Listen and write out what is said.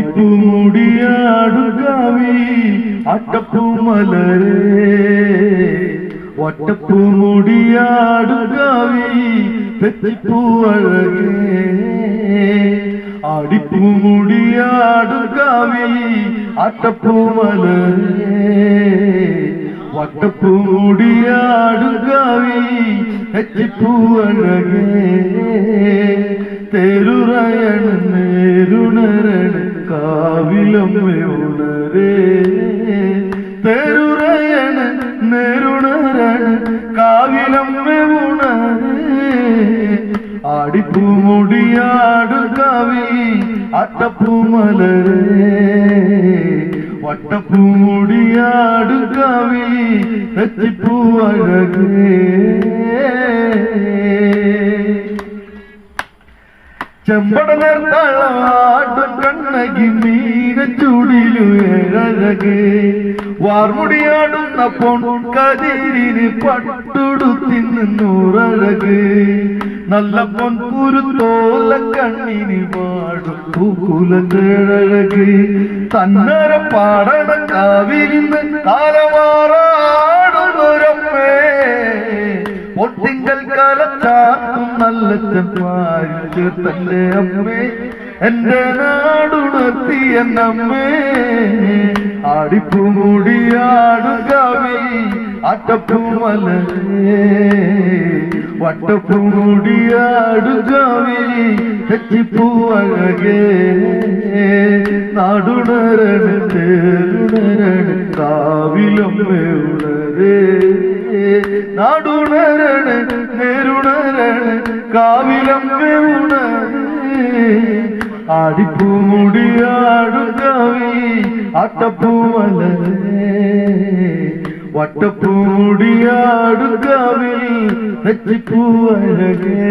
ആടിപ്പൂ മുടിയാടുകാവി അട്ടപ്പൂ മലരേ വട്ടപ്പൂ മുടിയാടുകാവി തെച്ചിപ്പൂ അഴകേ ആടിപ്പൂ മുടിയാടുകാവി അട്ടപ്പൂ മലരേ വട്ടപ്പൂ മുടിയാടുകാവി തെച്ചിപ്പൂ അഴകേ തേരുറയണ് നേരുണരണ കാവിലമ്മ ഉണരേ തേരുറയണ് നേരുണരണ കാവിലമ്മ ഉണരേ ആടിപ്പൂ മുടിയാടുകാവി അട്ടപ്പൂ മലരേ വട്ടപ്പൂ മുടിയാടുകാവി തെച്ചിപ്പൂ അഴകേ ചെമ്പട നേർത്താളാട്ടും കണ്ണകി മീനച്ചൂടിലു ഏഴഴകേ വാർമുടിയാടുന്ന പൊൺ കതിരിന് പട്ടുടുത്തി നിന്നൂറഴകേ നല്ല പൊൻകുരുത്തോല കണ്ണിന് പാടും പൂക്കുലഴകേ തന്നര പാടണ കാവിലിന്ന് കാലമാറാടുന്നൊരമ്മേ ഒട്ടിങ്കൽ കാലത്താക്കും നല്ല ചെമ്പാരി ചേർത്തല്ലേ അമ്മേ എന്റെ നാടുണർത്തി എന്നമ്മേ ആടിപ്പൂ മുടിയാടുകാവി അട്ടപ്പൂ മലരേ വട്ടപ്പൂ മുടിയാടുകാവി തെച്ചിപ്പൂ അഴകേ നാടുണരണ തേരുണരണ കാവിലമ്മ ഉണരേ നാടുണരണ നേരുണരണ കാവിലമ്മ ഉണരേ ആടിപ്പൂ മുടിയാടുകാവി അട്ടപ്പൂ മലരേ വട്ടപ്പൂ മുടിയാടുകാവി തെച്ചിപ്പൂ അഴകേ